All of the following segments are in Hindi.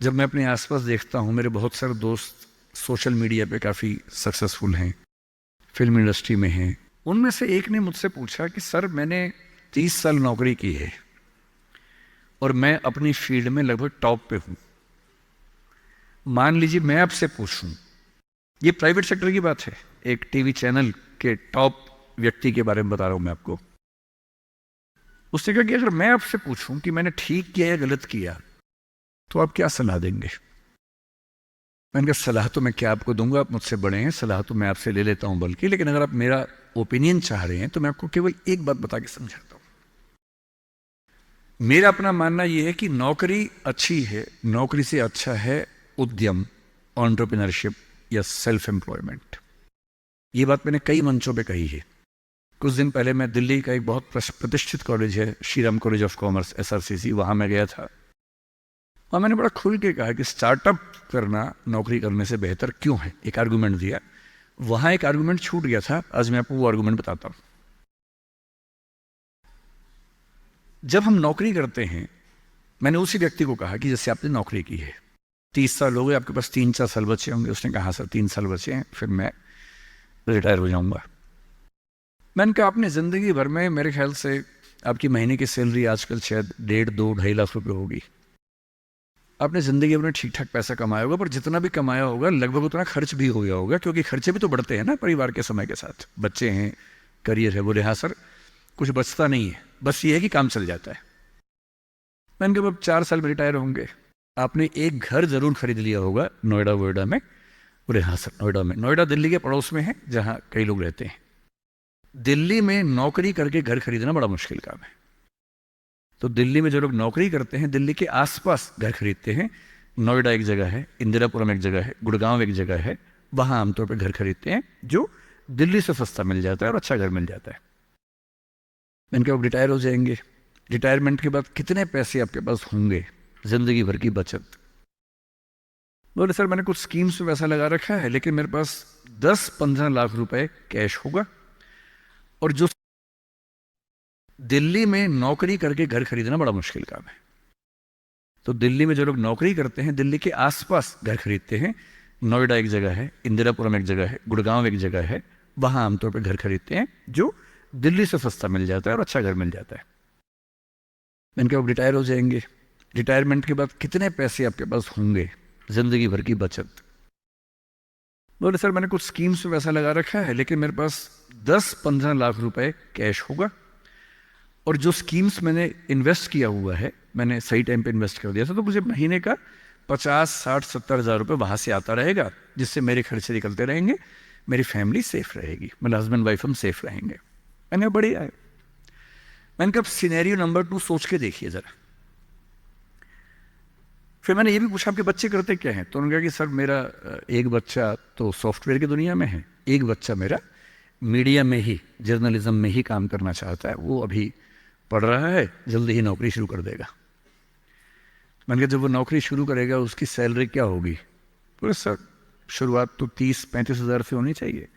जब मैं अपने आसपास देखता हूँ, मेरे बहुत सारे दोस्त सोशल मीडिया पे काफ़ी सक्सेसफुल हैं, फिल्म इंडस्ट्री में हैं। उनमें से एक ने मुझसे पूछा कि सर, मैंने 30 साल नौकरी की है और मैं अपनी फील्ड में लगभग टॉप पे हूँ। मान लीजिए मैं आपसे पूछूं, ये प्राइवेट सेक्टर की बात है, एक टीवी चैनल के टॉप व्यक्ति के बारे में बता रहा हूं मैं आपको। उसने कहा कि अगर मैं आपसे पूछूं कि मैंने ठीक किया या गलत किया तो आप क्या सलाह देंगे। मैंने कहा सलाह तो मैं क्या आपको दूंगा, आप मुझसे बड़े हैं, सलाह तो मैं आपसे ले लेता हूं बल्कि, लेकिन अगर आप मेरा ओपिनियन चाह रहे हैं तो मैं आपको केवल एक बात बता के समझाता हूं। मेरा अपना मानना यह है कि नौकरी अच्छी है, नौकरी से अच्छा है उद्यम, एंटरप्रेन्योरशिप या सेल्फ एम्प्लॉयमेंट। ये बात मैंने कई मंचों पे कही है। कुछ दिन पहले मैं दिल्ली का एक बहुत प्रतिष्ठित कॉलेज है, Shriram college of commerce, SRCC, वहां मैं गया था और मैंने बड़ा खुल के कहा कि स्टार्टअप करना नौकरी करने से बेहतर क्यों है। एक आर्गुमेंट दिया, वहां एक आर्गुमेंट छूट गया था, आज मैं आपको वो आर्गुमेंट बताता हूं। जब हम नौकरी करते हैं, मैंने उसी व्यक्ति को कहा कि जैसे आपने नौकरी की है, 30 साल हो गए, आपके पास 3-4 साल बचे होंगे। उसने कहा सर 3 साल बचे हैं, फिर मैं रिटायर हो जाऊंगा। मैंने कहा आपने जिंदगी भर में, मेरे ख्याल से आपकी महीने की सैलरी आजकल शायद 1.5-2-2.5 लाख रुपए होगी। आपने जिंदगी भर में ठीक ठाक पैसा कमाया होगा, पर जितना भी कमाया होगा लगभग उतना खर्च भी हो गया होगा, क्योंकि खर्चे भी तो बढ़ते हैं ना परिवार के समय के साथ। बच्चे हैं, करियर है। बोले हाँ सर, कुछ बचता नहीं है, बस ये है कि काम चल जाता है। मैंने कहा अब 4 साल में रिटायर होंगे, आपने एक घर जरूर खरीद लिया होगा नोएडा वोएडा में। बोले हाँ सर, नोएडा में। नोएडा दिल्ली के पड़ोस में है, जहाँ कई लोग रहते हैं। दिल्ली में नौकरी करके घर खरीदना बड़ा मुश्किल काम है। तो दिल्ली में जो लोग नौकरी करते हैं, दिल्ली के आसपास घर खरीदते हैं। नोएडा एक जगह है, इंदिरापुरम एक जगह है, गुड़गांव एक जगह है, वहां आमतौर पर घर खरीदते हैं, जो दिल्ली से सस्ता मिल जाता है और अच्छा घर मिल जाता है। मैंने कहा रिटायर हो जाएंगे, रिटायरमेंट के बाद कितने पैसे आपके पास होंगे, जिंदगी भर की बचत। बोले सर मैंने कुछ स्कीम्स में पैसा लगा रखा है, लेकिन मेरे पास 10-15 लाख रुपए कैश होगा। और जो दिल्ली में नौकरी करके घर खरीदना बड़ा मुश्किल काम है। तो दिल्ली में जो लोग नौकरी करते हैं, दिल्ली के आसपास घर खरीदते हैं। नोएडा एक जगह है, इंदिरापुरम एक जगह है, गुड़गांव एक जगह है, वहां आमतौर पर घर खरीदते हैं, जो दिल्ली से सस्ता मिल जाता है और अच्छा घर मिल जाता है। मैंने कहा रिटायर हो जाएंगे, रिटायरमेंट के बाद कितने पैसे आपके पास होंगे, जिंदगी भर की बचत। बोले सर मैंने कुछ स्कीम्स में पैसा लगा रखा है, लेकिन मेरे पास 10-15 लाख रुपए कैश होगा। और जो स्कीम्स मैंने इन्वेस्ट किया हुआ है, मैंने सही टाइम पे इन्वेस्ट कर दिया था, तो मुझे महीने का 50-60-70 हज़ार रुपये वहां से आता रहेगा, जिससे मेरे खर्चे निकलते रहेंगे, मेरी फैमिली सेफ रहेगी, मेरे हस्बैंड वाइफ हम सेफ रहेंगे। मैंने बढ़िया है। मैंने कहा सिनेरियो नंबर 2 सोच के देखिए जरा। फिर मैंने ये भी पूछा आपके बच्चे करते क्या हैं। तो उन्होंने कहा कि सर मेरा एक बच्चा तो सॉफ्टवेयर की दुनिया में है, एक बच्चा मेरा मीडिया में ही, जर्नलिज्म में ही काम करना चाहता है, वो अभी पढ़ रहा है, जल्दी ही नौकरी शुरू कर देगा। मैंने कहा जब वो नौकरी शुरू करेगा उसकी सैलरी क्या होगी। बोले सर शुरुआत तो 30-35 हज़ार से होनी चाहिए,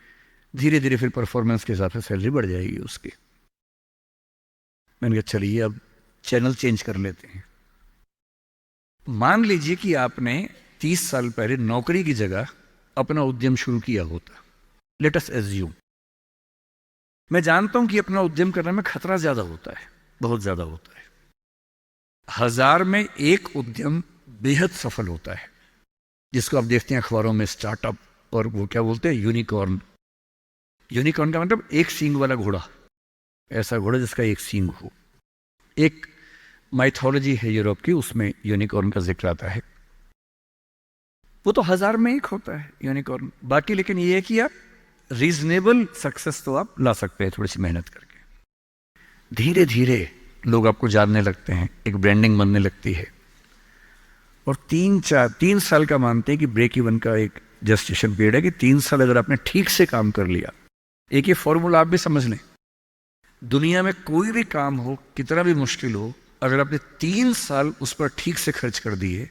धीरे धीरे फिर परफॉर्मेंस के हिसाब से सैलरी बढ़ जाएगी उसकी। मैंने कहा चलिए अब चैनल चेंज कर लेते हैं। मान लीजिए कि आपने 30 साल पहले नौकरी की जगह अपना उद्यम शुरू किया होता। लेट अस एज्यूम, मैं जानता हूं कि अपना उद्यम करने में खतरा ज्यादा होता है, बहुत ज्यादा होता है। 1000 में एक उद्यम बेहद सफल होता है, जिसको आप देखते हैं अखबारों में, स्टार्टअप, और वो क्या बोलते हैं, यूनिकॉर्न। यूनिकॉर्न का मतलब एक सींग वाला घोड़ा, ऐसा घोड़ा जिसका एक सींग हो। एक माइथोलॉजी है यूरोप की, उसमें यूनिकॉर्न का जिक्र आता है। वो तो 1000 में एक होता है यूनिकॉर्न। बाकी लेकिन ये है कि आप रीजनेबल सक्सेस तो आप ला सकते हैं थोड़ी सी मेहनत करके। धीरे धीरे लोग आपको जानने लगते हैं, एक ब्रांडिंग बनने लगती है, और 3 साल का मानते हैं कि ब्रेक इवन का एक जस्टिफिकेशन पीरियड है, कि 3 साल अगर आपने ठीक से काम कर लिया। एक ये फॉर्मूला आप भी समझ लें, दुनिया में कोई भी काम हो, कितना भी मुश्किल हो, अगर आपने 3 साल उस पर ठीक से खर्च कर दिए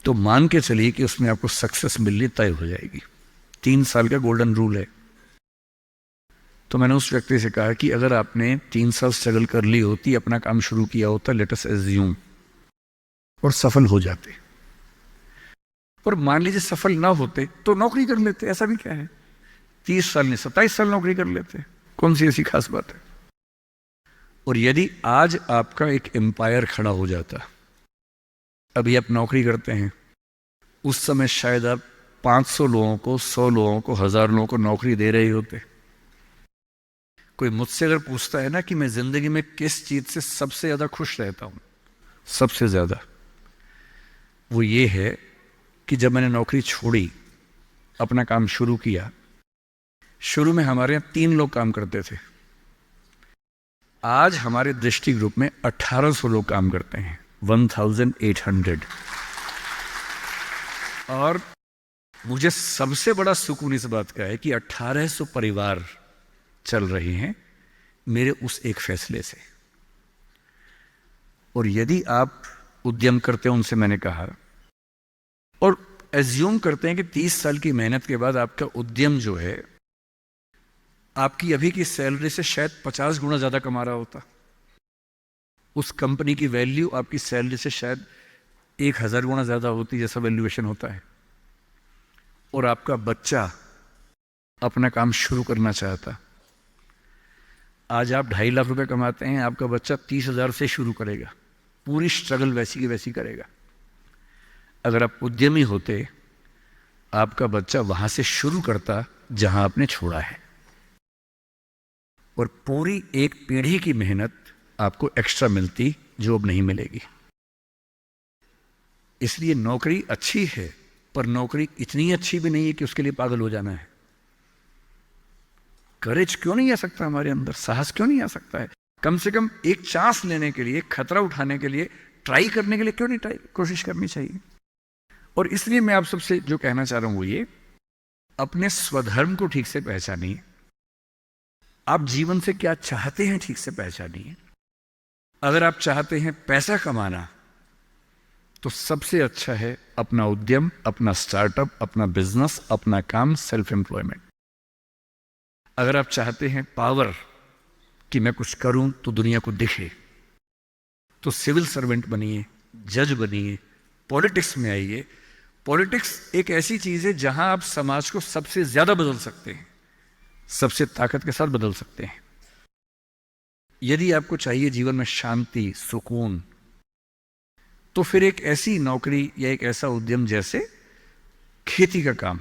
तो मान के चलिए कि उसमें आपको सक्सेस मिलनी तय हो जाएगी। 3 साल का गोल्डन रूल है। तो मैंने उस व्यक्ति से कहा कि अगर आपने 3 साल स्ट्रगल कर ली होती, अपना काम शुरू किया होता, लेट अस एज्यूम, और सफल हो जाते, और मान लीजिए सफल ना होते तो नौकरी कर लेते, ऐसा भी क्या है, 30 साल नहीं 27 साल नौकरी कर लेते, कौन सी ऐसी खास बात है। और यदि आज आपका एक एम्पायर खड़ा हो जाता, अभी आप नौकरी करते हैं, उस समय शायद आप 500 लोगों को, 100 लोगों को, 1000 लोगों को नौकरी दे रहे होते। कोई मुझसे अगर पूछता है ना कि मैं जिंदगी में किस चीज से सबसे ज्यादा खुश रहता हूं, सबसे ज्यादा, वो ये है कि जब मैंने नौकरी छोड़ी, अपना काम शुरू किया। शुरू में हमारे यहां 3 लोग काम करते थे, आज हमारे दृष्टि ग्रुप में 1800 लोग काम करते हैं, 1800। और मुझे सबसे बड़ा सुकून इस बात का है कि 1800 परिवार चल रहे हैं मेरे उस एक फैसले से। और यदि आप उद्यम करते हैं, उनसे मैंने कहा, और एज्यूम करते हैं कि 30 साल की मेहनत के बाद आपका उद्यम जो है आपकी अभी की सैलरी से शायद 50 गुना ज्यादा कमा रहा होता, उस कंपनी की वैल्यू आपकी सैलरी से शायद 1000 गुना ज्यादा होती, जैसा वैल्यूएशन होता है। और आपका बच्चा अपना काम शुरू करना चाहता, आज आप 2.5 लाख रुपए कमाते हैं, आपका बच्चा 30,000 से शुरू करेगा, पूरी स्ट्रगल वैसी की वैसी करेगा। अगर आप उद्यमी होते, आपका बच्चा वहां से शुरू करता जहां आपने छोड़ा है, और पूरी एक पीढ़ी की मेहनत आपको एक्स्ट्रा मिलती जो अब नहीं मिलेगी। इसलिए नौकरी अच्छी है, पर नौकरी इतनी अच्छी भी नहीं है कि उसके लिए पागल हो जाना है। करेज क्यों नहीं आ सकता हमारे अंदर, साहस क्यों नहीं आ सकता है? कम से कम एक चांस लेने के लिए, खतरा उठाने के लिए, ट्राई करने के लिए क्यों नहीं कोशिश करनी चाहिए। और इसलिए मैं आप सबसे जो कहना चाह रहा हूं वो ये, अपने स्वधर्म को ठीक से पहचानिए। आप जीवन से क्या चाहते हैं ठीक से पहचानिए। अगर आप चाहते हैं पैसा कमाना, तो सबसे अच्छा है अपना उद्यम, अपना स्टार्टअप, अपना बिजनेस, अपना काम, सेल्फ एम्प्लॉयमेंट। अगर आप चाहते हैं पावर, कि मैं कुछ करूं तो दुनिया को दिखे, तो सिविल सर्वेंट बनिए, जज बनिए, पॉलिटिक्स में आइए। पॉलिटिक्स एक ऐसी चीज है जहां आप समाज को सबसे ज्यादा बदल सकते हैं, सबसे ताकत के साथ बदल सकते हैं। यदि आपको चाहिए जीवन में शांति, सुकून, तो फिर एक ऐसी नौकरी या एक ऐसा उद्यम जैसे खेती का काम,